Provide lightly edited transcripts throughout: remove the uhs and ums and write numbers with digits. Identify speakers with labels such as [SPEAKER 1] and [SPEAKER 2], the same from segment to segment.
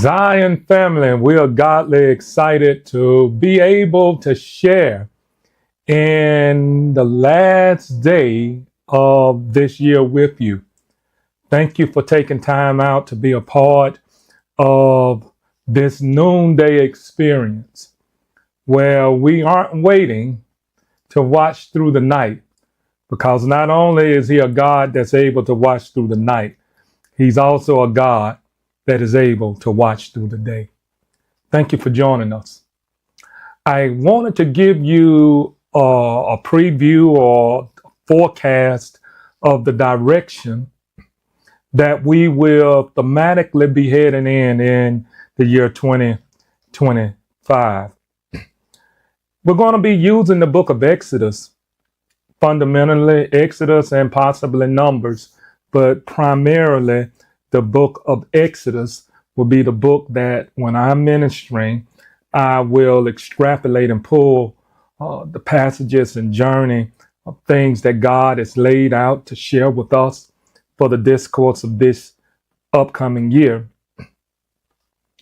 [SPEAKER 1] Zion family, we are godly excited to be able to share in the last day of this year with you. Thank you for taking time out to be a part of this noonday experience where we aren't waiting to watch through the night, because not only is he a God that's able to watch through the night, he's also a God that is able to watch through the day. Thank you for joining us. I wanted to give you a preview or forecast of the direction that we will thematically be heading in the year 2025. We're going to be using the book of Exodus, fundamentally Exodus and possibly Numbers, but primarily the book of Exodus will be the book that when I'm ministering, I will extrapolate and pull the passages and journey of things that God has laid out to share with us for the discourse of this upcoming year.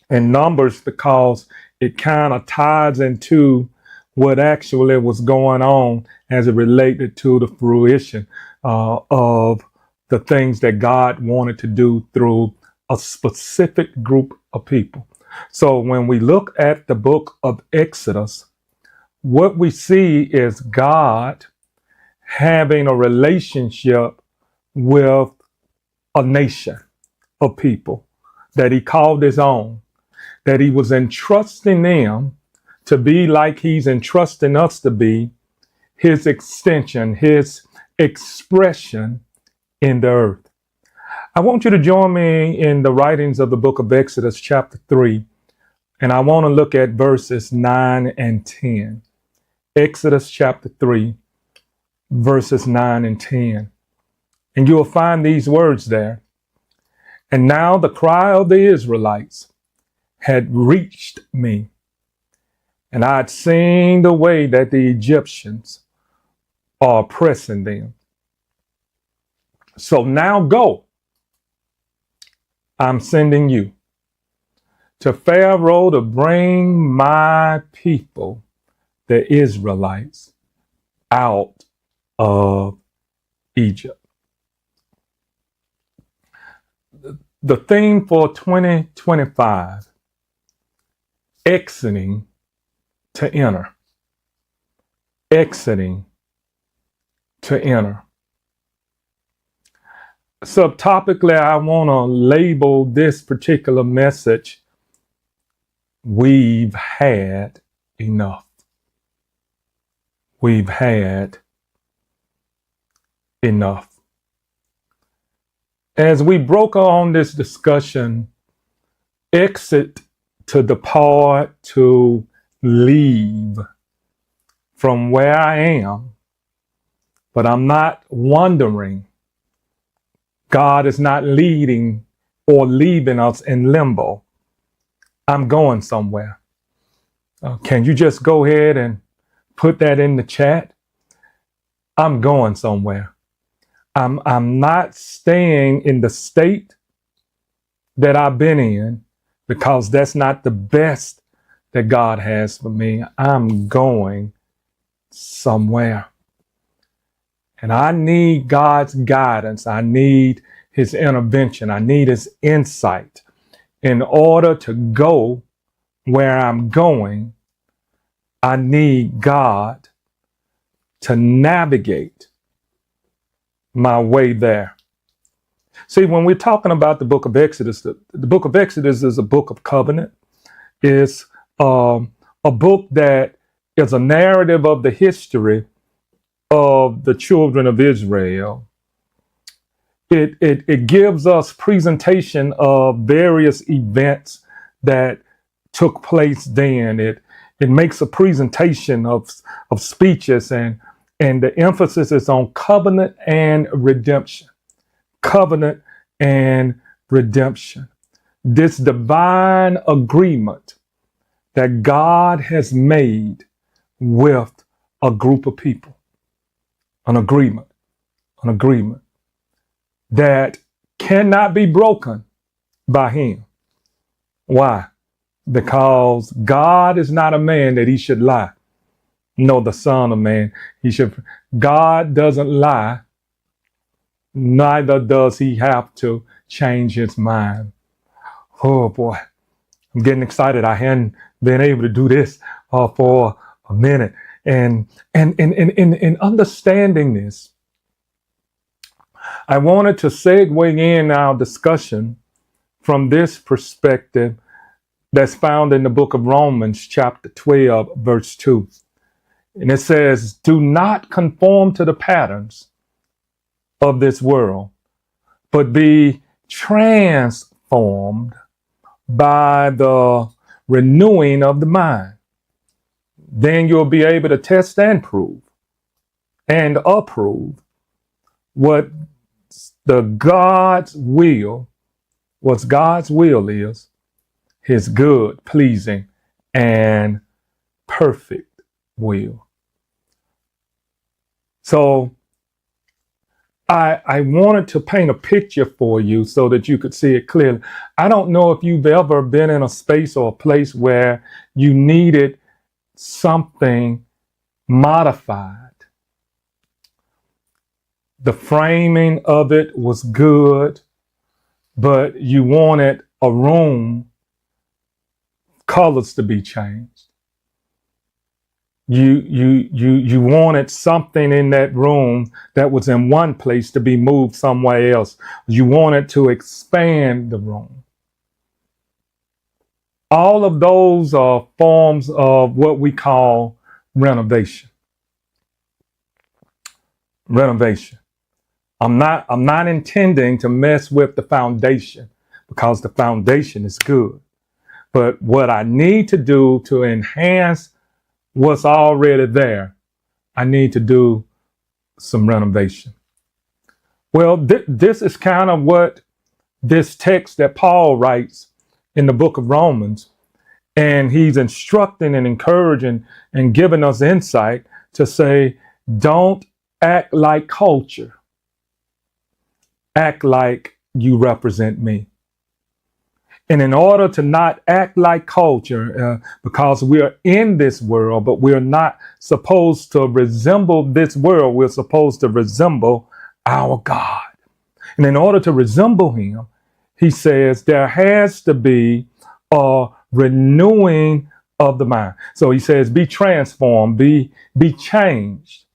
[SPEAKER 1] And Numbers, because it kind of ties into what actually was going on as it related to the fruition of the things that God wanted to do through a specific group of people. So when we look at the book of Exodus, what we see is God having a relationship with a nation of people that he called his own, that he was entrusting them to be like he's entrusting us to be, his extension, his expression in the earth. I want you to join me in the writings of the book of Exodus chapter 3, and I want to look at verses 9 and 10. Exodus chapter 3, verses 9 and 10. And you'll find these words there. And now the cry of the Israelites had reached me, and I had seen the way that the Egyptians are oppressing them. So now go. I'm sending you to Pharaoh to bring my people, the Israelites, out of Egypt. The theme for 2025, exiting to enter. Exiting to enter. Subtopically, I want to label this particular message, we've had enough. We've had enough. As we broke on this discussion, exit, to depart, to leave from where I am, but I'm not wandering. God is not leading or leaving us in limbo. I'm going somewhere. Can you just go ahead and put that in the chat? I'm going somewhere. I'm not staying in the state that I've been in, because that's not the best that God has for me. I'm going somewhere. And I need God's guidance. I need his intervention. I need his insight in order to go where I'm going. I need God to navigate my way there. See, when we're talking about the book of Exodus, the book of Exodus is a book of covenant. It's a book that is a narrative of the history of the children of Israel. It gives us presentation of various events that took place then. It makes a presentation of speeches, and the emphasis is on covenant and redemption. Covenant and redemption. This divine agreement that God has made with a group of people. An agreement that cannot be broken by him. Why? Because God is not a man that he should lie. No, the Son of Man. God doesn't lie, neither does he have to change his mind. Oh boy, I'm getting excited. I hadn't been able to do this for a minute. And in understanding this, I wanted to segue in our discussion from this perspective that's found in the book of Romans, chapter 12, verse 2. And it says, do not conform to the patterns of this world, but be transformed by the renewing of the mind. Then you'll be able to test and prove and approve what God's will is, his good, pleasing, and perfect will. So I wanted to paint a picture for you so that you could see it clearly. I don't know if you've ever been in a space or a place where you needed something modified. The framing of it was good, but you wanted a room, colors to be changed. You wanted something in that room that was in one place to be moved somewhere else. You wanted to expand the room. All of those are forms of what we call renovation. Renovation. I'm not intending to mess with the foundation because the foundation is good. But what I need to do to enhance what's already there, I need to do some renovation. Well, this is kind of what this text that Paul writes in the book of Romans, and he's instructing and encouraging and giving us insight to say, don't act like culture. Act like you represent me. And in order to not act like culture, because we are in this world, but we're not supposed to resemble this world, we're supposed to resemble our God. And in order to resemble him, he says there has to be a renewing of the mind. So he says, be transformed, be changed.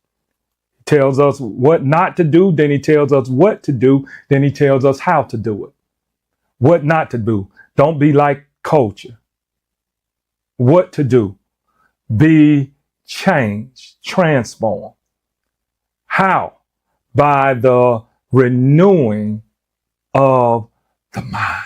[SPEAKER 1] He tells us what not to do, then he tells us what to do, then he tells us how to do it. What not to do. Don't be like culture. What to do. Be changed, transformed. How? By the renewing of the mind.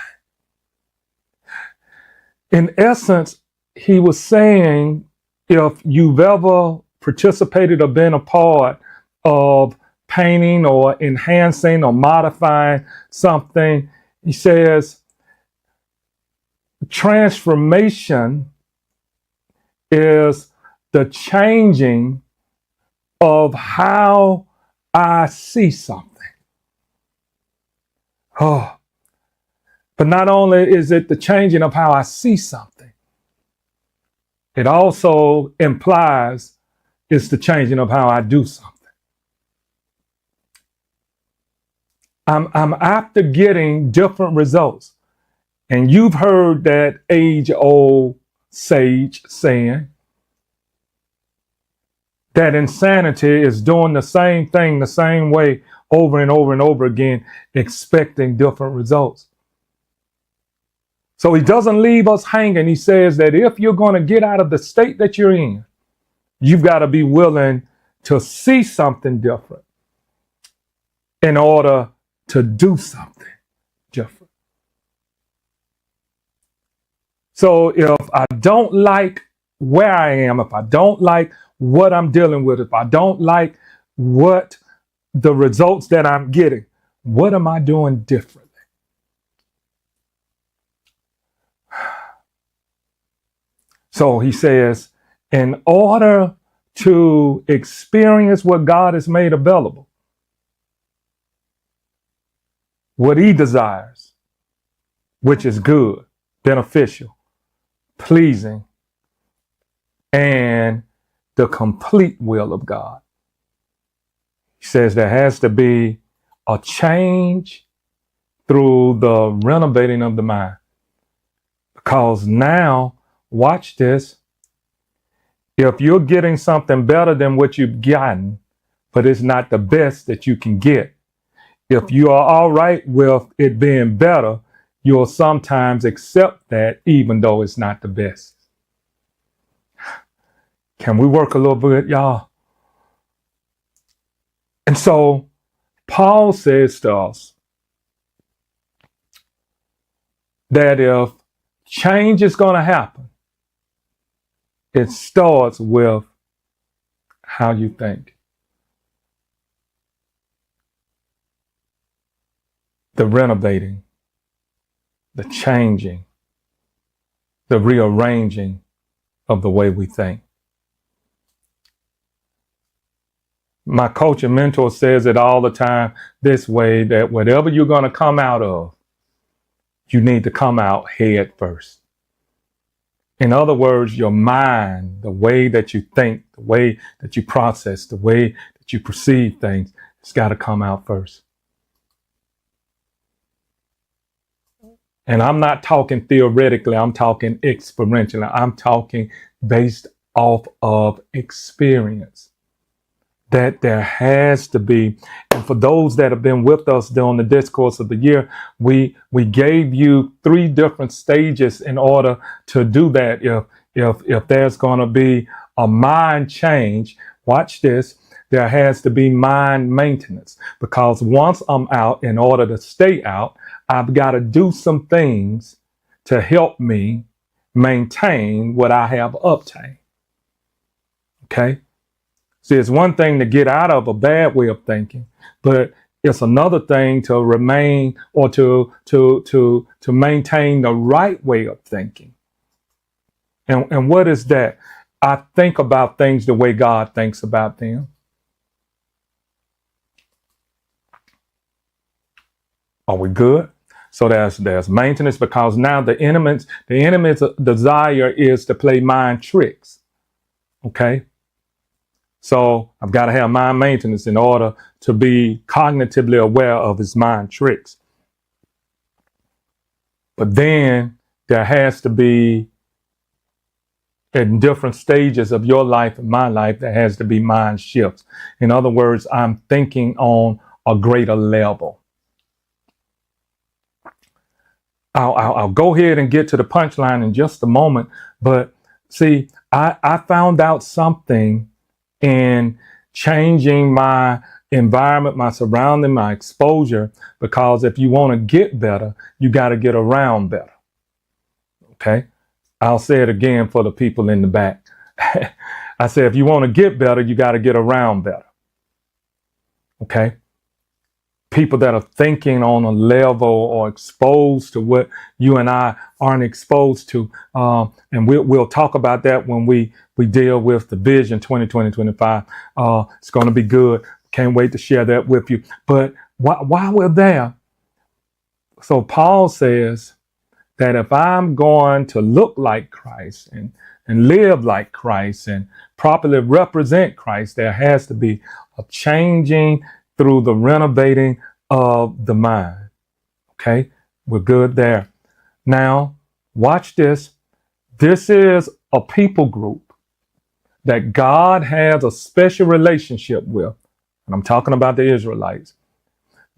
[SPEAKER 1] In essence, he was saying, if you've ever participated or been a part of painting or enhancing or modifying something, he says, transformation is the changing of how I see something. Oh, but not only is it the changing of how I see something, it also implies it's the changing of how I do something. I'm after getting different results. And you've heard that age-old sage saying that insanity is doing the same thing the same way over and over and over again, expecting different results. So he doesn't leave us hanging. He says that if you're going to get out of the state that you're in, you've got to be willing to see something different in order to do something different. So if I don't like where I am, if I don't like what I'm dealing with, if I don't like what the results that I'm getting, what am I doing differently? So he says, in order to experience what God has made available, what he desires, which is good, beneficial, pleasing, and the complete will of God. He says there has to be a change through the renovating of the mind. Because now, watch this, if you're getting something better than what you've gotten, but it's not the best that you can get, if you are all right with it being better, you'll sometimes accept that even though it's not the best. Can we work a little bit, y'all? And so Paul says to us that if change is going to happen, it starts with how you think. The renovating, the changing, the rearranging of the way we think. My coach and mentor says it all the time this way, that whatever you're going to come out of, you need to come out head first. In other words, your mind, the way that you think, the way that you process, the way that you perceive things, it's got to come out first. And I'm not talking theoretically, I'm talking experientially. I'm talking based off of experience. That there has to be, and for those that have been with us during the discourse of the year, we gave you 3 different stages in order to do that. If there's going to be a mind change, watch this, there has to be mind maintenance. Because once I'm out, in order to stay out, I've got to do some things to help me maintain what I have obtained. Okay? See, it's one thing to get out of a bad way of thinking, but it's another thing to remain or to maintain the right way of thinking. And what is that? I think about things the way God thinks about them. Are we good? So there's maintenance, because now the enemy's desire is to play mind tricks. Okay? So I've got to have mind maintenance in order to be cognitively aware of his mind tricks. But then there has to be, in different stages of your life and my life, there has to be mind shifts. In other words, I'm thinking on a greater level. I'll go ahead and get to the punchline in just a moment. But see, I found out something in changing my environment, my surrounding, my exposure, because if you want to get better, you got to get around better. Okay? I'll say it again for the people in the back. I said, if you want to get better, you got to get around better. Okay? People that are thinking on a level or exposed to what you and I aren't exposed to. And we'll talk about that when we deal with the Vision 2020-25. It's going to be good. Can't wait to share that with you. But while we're there, so Paul says that if I'm going to look like Christ and live like Christ and properly represent Christ, there has to be a changing through the renovating of the mind. Okay, we're good there. Now, watch this. This is a people group that God has a special relationship with. And I'm talking about the Israelites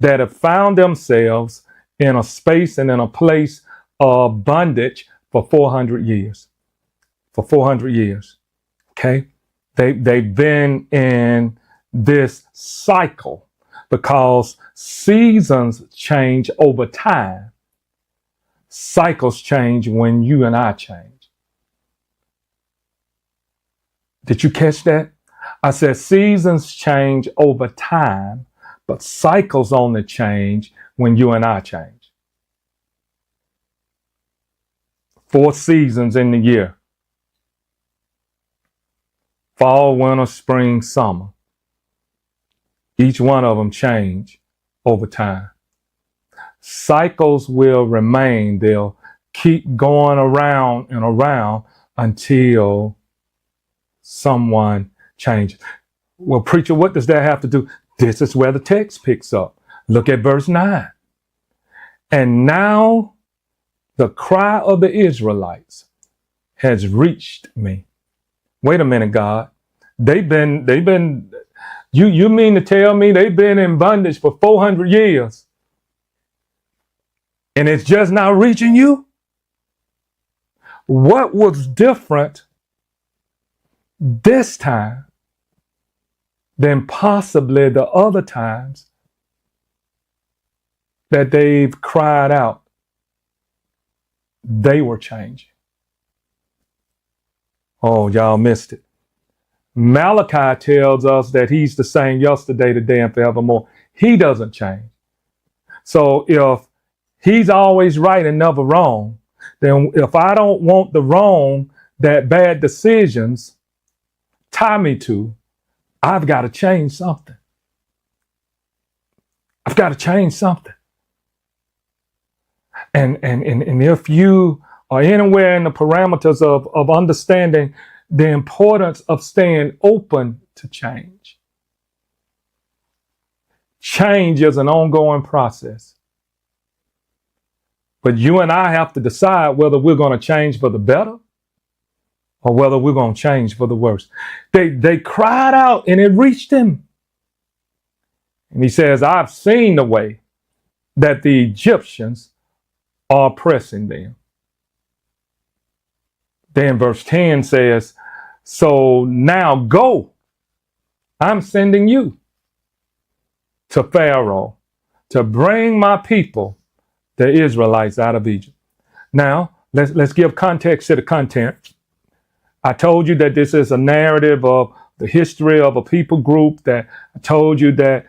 [SPEAKER 1] that have found themselves in a space and in a place of bondage for 400 years. For 400 years. Okay, they've been in this cycle because seasons change over time. Cycles change when you and I change. Did you catch that? I said seasons change over time, but cycles only change when you and I change. 4 seasons in the year. Fall, winter, spring, summer. Each one of them change over time. Cycles will remain. keep going around and around until someone changes. Well, preacher, what does that have to do? This is where the text picks up. Look at verse 9. And now the cry of the Israelites has reached me. Wait a minute, God. They've been, you mean to tell me they've been in bondage for 400 years and it's just now reaching you? What was different this time than possibly the other times that they've cried out? They were changing. Oh, y'all missed it. Malachi tells us that he's the same yesterday, today, and forevermore. He doesn't change. So if he's always right and never wrong, then if I don't want the wrong that bad decisions tie me to, I've got to change something. I've got to change something. And if you are anywhere in the parameters of understanding the importance of staying open to change. Change is an ongoing process. But you and I have to decide whether we're going to change for the better or whether we're going to change for the worse. They cried out and it reached him. And he says, I've seen the way that the Egyptians are oppressing them. Then verse 10 says, so now go. I'm sending you to Pharaoh to bring my people, the Israelites, out of Egypt. Now, let's give context to the content. I told you that this is a narrative of the history of a people group. That I told you that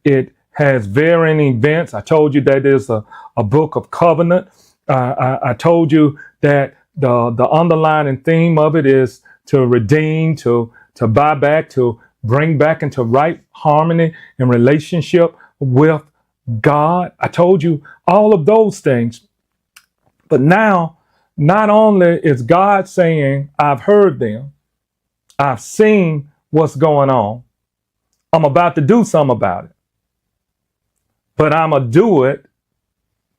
[SPEAKER 1] it has varying events. I told you that there's a book of covenant. I told you that the underlying theme of it is to redeem, to buy back, to bring back into right harmony and relationship with God. I told you all of those things. But now, not only is God saying, I've heard them, I've seen what's going on, I'm about to do something about it. But I'm going to do it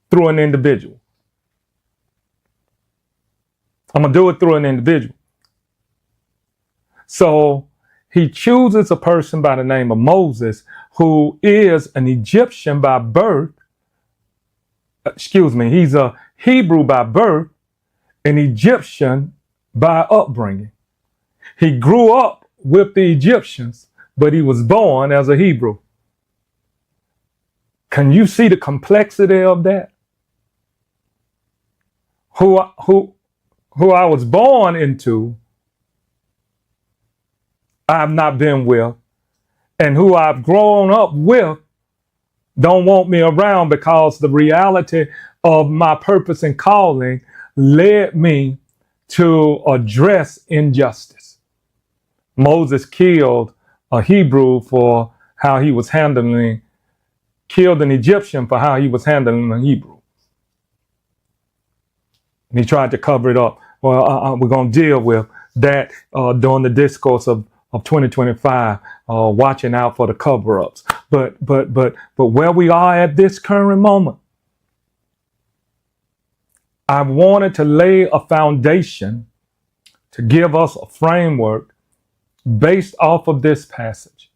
[SPEAKER 1] through an individual. I'm going to do it through an individual. So he chooses a person by the name of Moses, who is an Egyptian by birth. He's a Hebrew by birth, an Egyptian by upbringing. He grew up with the Egyptians, but he was born as a Hebrew. Can you see the complexity of that? Who I was born into, I've not been with, and who I've grown up with don't want me around because the reality of my purpose and calling led me to address injustice. Moses killed a Hebrew for how he was killed an Egyptian for how he was handling a Hebrew. And he tried to cover it up. Well, we're going to deal with that during the discourse of 2025, watching out for the cover-ups. But where we are at this current moment, I wanted to lay a foundation to give us a framework based off of this passage.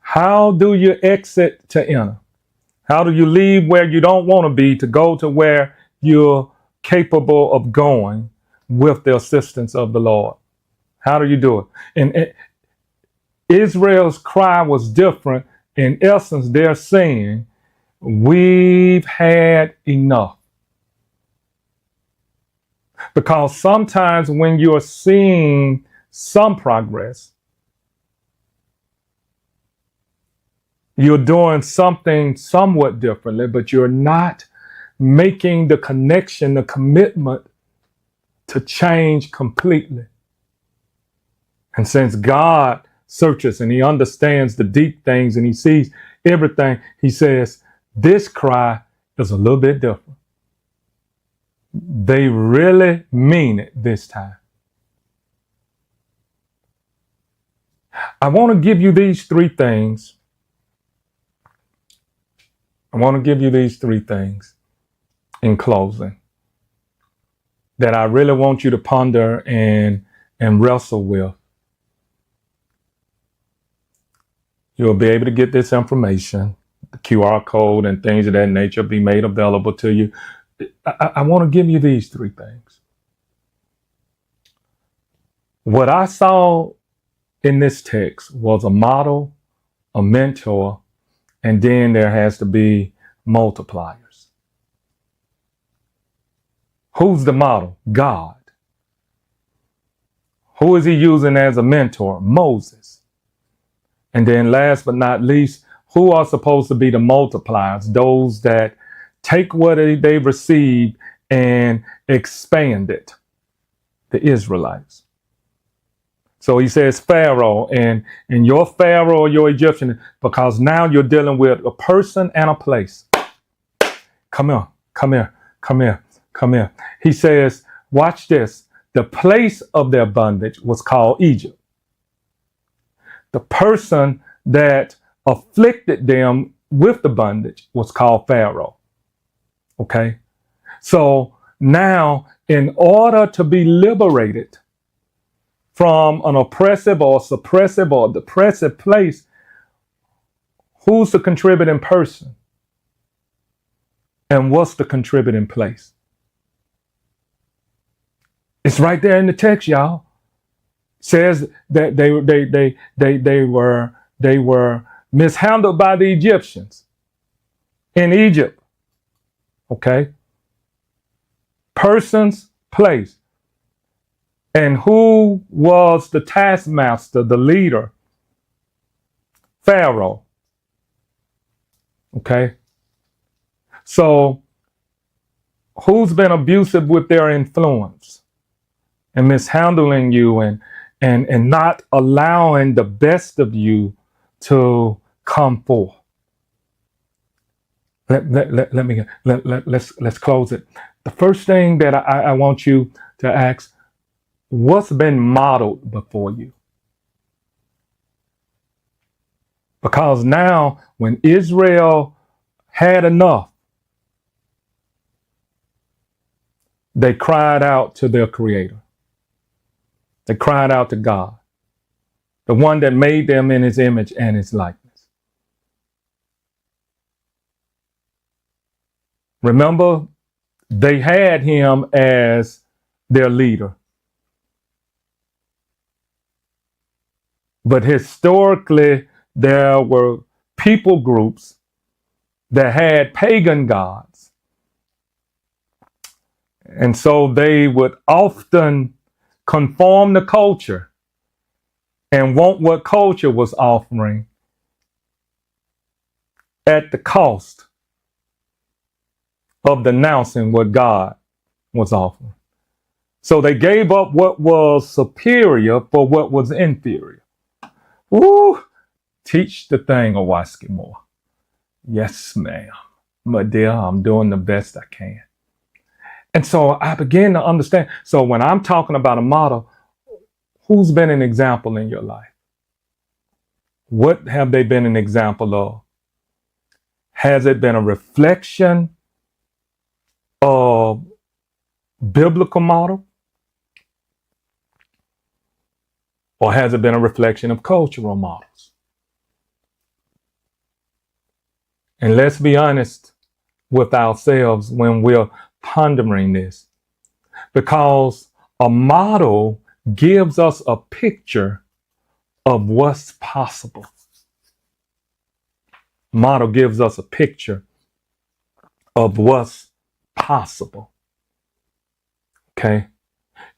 [SPEAKER 1] How do you exit to enter? How do you leave where you don't want to be to go to where you're capable of going with the assistance of the Lord? How do you do it? And Israel's cry was different. In essence, they're saying, we've had enough. Because sometimes when you're seeing some progress, you're doing something somewhat differently, but you're not making the connection, the commitment to change completely. And since God searches and he understands the deep things and he sees everything, he says, this cry is a little bit different. they really mean it this time. I want to give you these three things. I want to give you these three things in closing that I really want you to ponder and wrestle with. You'll be able to get this information, the QR code and things of that nature be made available to you. I want to give you these three things. What I saw in this text was a model, a mentor, and then there has to be multipliers. Who's the model? God. Who is he using as a mentor? Moses. And then last but not least, who are supposed to be the multipliers? Those that take what they received and expand it. The Israelites. So he says Pharaoh and your Pharaoh or your Egyptian, because now you're dealing with a person and a place. Come here, come here, come here, come here. He says, watch this. The place of their bondage was called Egypt. The person that afflicted them with the bondage was called Pharaoh. Okay? So now, in order to be liberated from an oppressive or suppressive or depressive place, who's the contributing person? And what's the contributing place? It's right there in the text, y'all. It says that they were mishandled by the Egyptians in Egypt. Okay? Persons, place. And who was the taskmaster, the leader? Pharaoh. Okay? So, who's been abusive with their influence and mishandling you and not allowing the best of you to come forth? Let's close it. The first thing that I want you to ask, what's been modeled before you? Because now, when Israel had enough, they cried out to their Creator. They cried out to God, the one that made them in his image and his likeness. Remember, they had him as their leader. But historically, there were people groups that had pagan gods. And so they would often conform to culture and want what culture was offering at the cost of denouncing what God was offering. So they gave up what was superior for what was inferior. Ooh, teach the thing, Owaski more. Yes, ma'am. My dear, I'm doing the best I can. And so I began to understand. So when I'm talking about a model, who's been an example in your life? What have they been an example of? Has it been a reflection of biblical model? Or has it been a reflection of cultural models? And let's be honest with ourselves when we're pondering this, because a model gives us a picture of what's possible. Model gives us a picture of what's possible. Okay?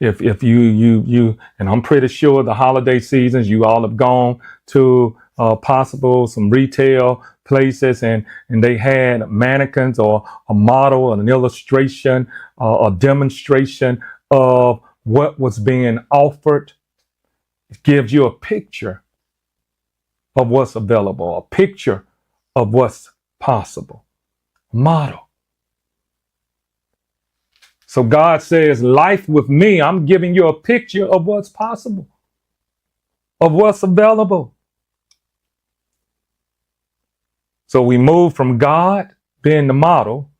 [SPEAKER 1] If you and I'm pretty sure the holiday seasons, you all have gone to possible some retail places and they had mannequins or a model, an illustration, a demonstration of what was being offered. It gives you a picture of what's available, a picture of what's possible. Model. So God says, life with me, I'm giving you a picture of what's possible, of what's available. So we move from God being the model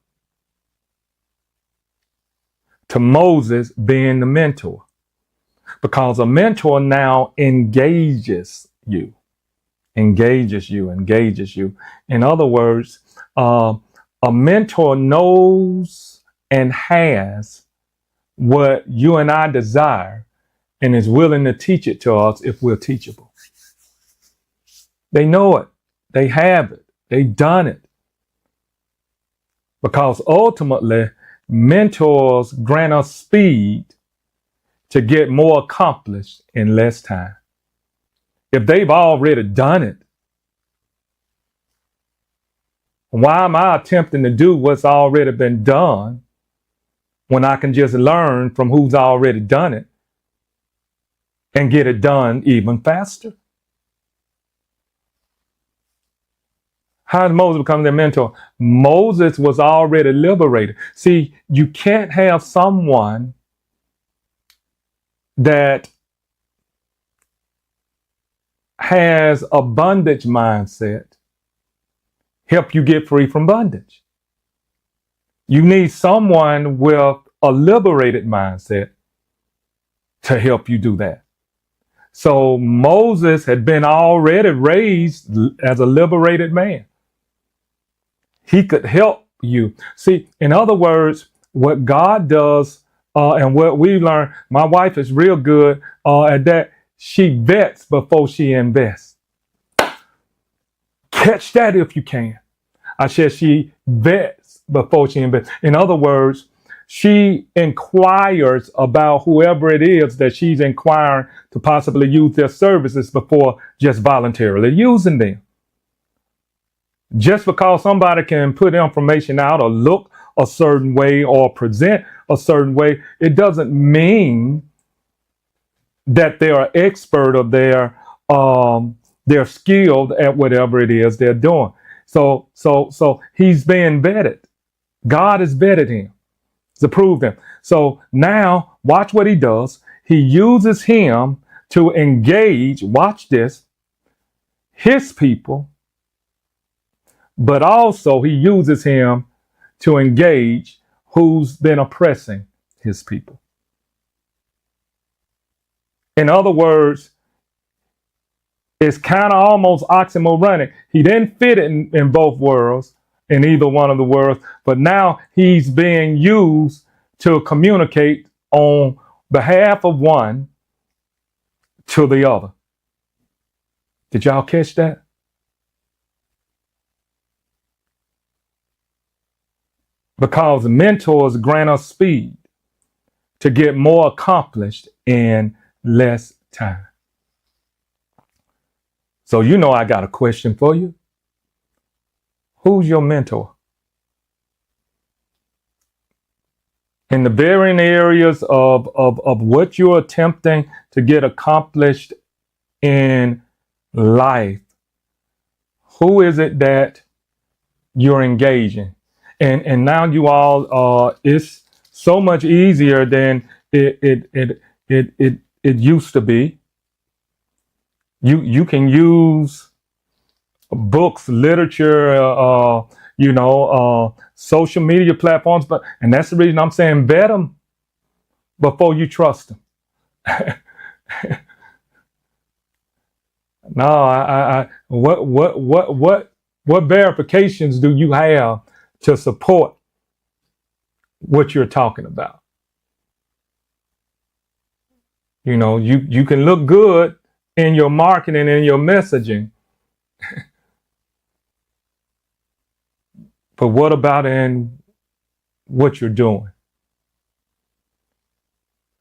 [SPEAKER 1] to Moses being the mentor, because a mentor now engages you. Engages you. In other words, a mentor knows and has what you and I desire and is willing to teach it to us if we're teachable. They know it. They have it. They've done it. Because ultimately, mentors grant us speed to get more accomplished in less time. If they've already done it, why am I attempting to do what's already been done when I can just learn from who's already done it and get it done even faster? How did Moses become their mentor? Moses was already liberated. See, you can't have someone that has a bondage mindset help you get free from bondage. You need someone with a liberated mindset to help you do that. So Moses had been already raised as a liberated man. He could help you. See, in other words, what God does and what we learn, my wife is real good at that. She vets before she invests. Catch that if you can. I said she vets before she invests. In other words, she inquires about whoever it is that she's inquiring to possibly use their services before just voluntarily using them. Just because somebody can put information out or look a certain way or present a certain way, it doesn't mean that they're an expert or they're skilled at whatever it is they're doing. So he's being vetted. God has vetted him. He's approved him. So now watch what he does. He uses him to engage, watch this, his people, but also he uses him to engage who's been oppressing his people. In other words, it's kind of almost oxymoronic. He didn't fit in both worlds, in either one of the worlds, but now he's being used to communicate on behalf of one to the other. Did y'all catch that? Because mentors grant us speed to get more accomplished in less time. So you know I got a question for you. Who's your mentor? In the varying areas of what you're attempting to get accomplished in life, who is it that you're engaging? And now you all, it's so much easier than it used to be. You can use books, literature, social media platforms, and that's the reason I'm saying vet them before you trust them. No, what verifications do you have to support what you're talking about? You know, you can look good in your marketing and your messaging, but what about in what you're doing?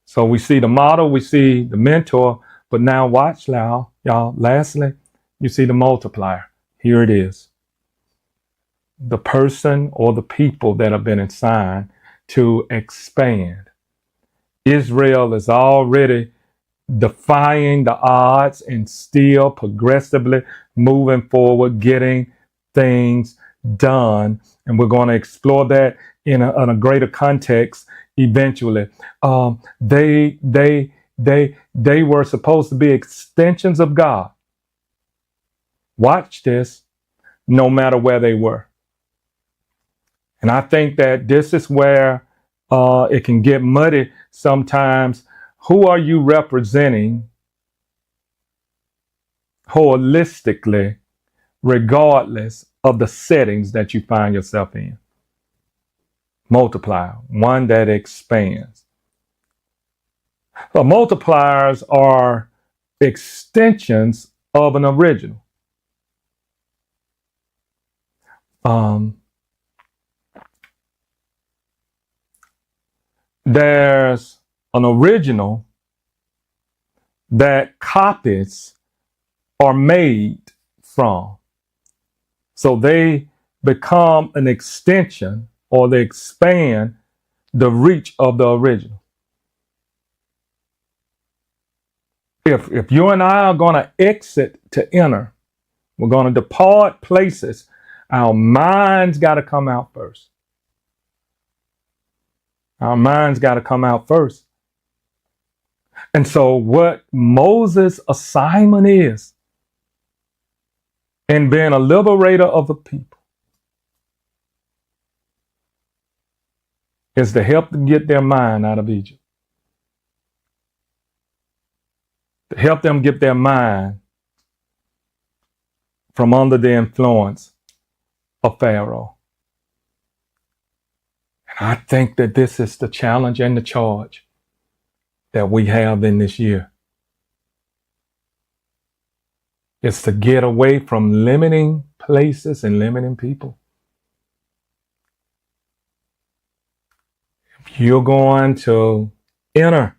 [SPEAKER 1] So we see the model, we see the mentor, but now watch now, y'all. Lastly, you see the multiplier. Here it is. The person or the people that have been assigned to expand. Israel is already defying the odds and still progressively moving forward, getting things done. And we're going to explore that in a greater context eventually. They were supposed to be extensions of God. Watch this, no matter where they were. And I think that this is where it can get muddy sometimes. Who are you representing holistically, regardless of the settings that you find yourself in? Multiplier, one that expands. So multipliers are extensions of an original. There's an original that copies are made from. So they become an extension, or they expand the reach of the original. If you and I are going to exit to enter, we're going to depart places, our minds got to come out first. Our minds got to come out first. And so what Moses' assignment is in being a liberator of the people is to help them get their mind out of Egypt. To help them get their mind from under the influence of Pharaoh. And I think that this is the challenge and the charge that we have in this year. It's to get away from limiting places and limiting people. If you're going to enter,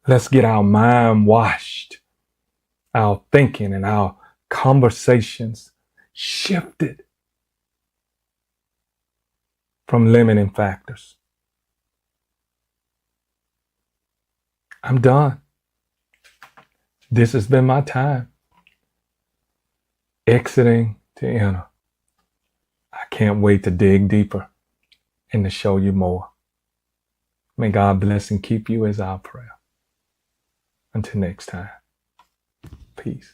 [SPEAKER 1] let's get our mind washed, our thinking and our conversations shifted from limiting factors. I'm done. This has been my time. Exiting to enter. I can't wait to dig deeper and to show you more. May God bless and keep you is our prayer. Until next time, peace.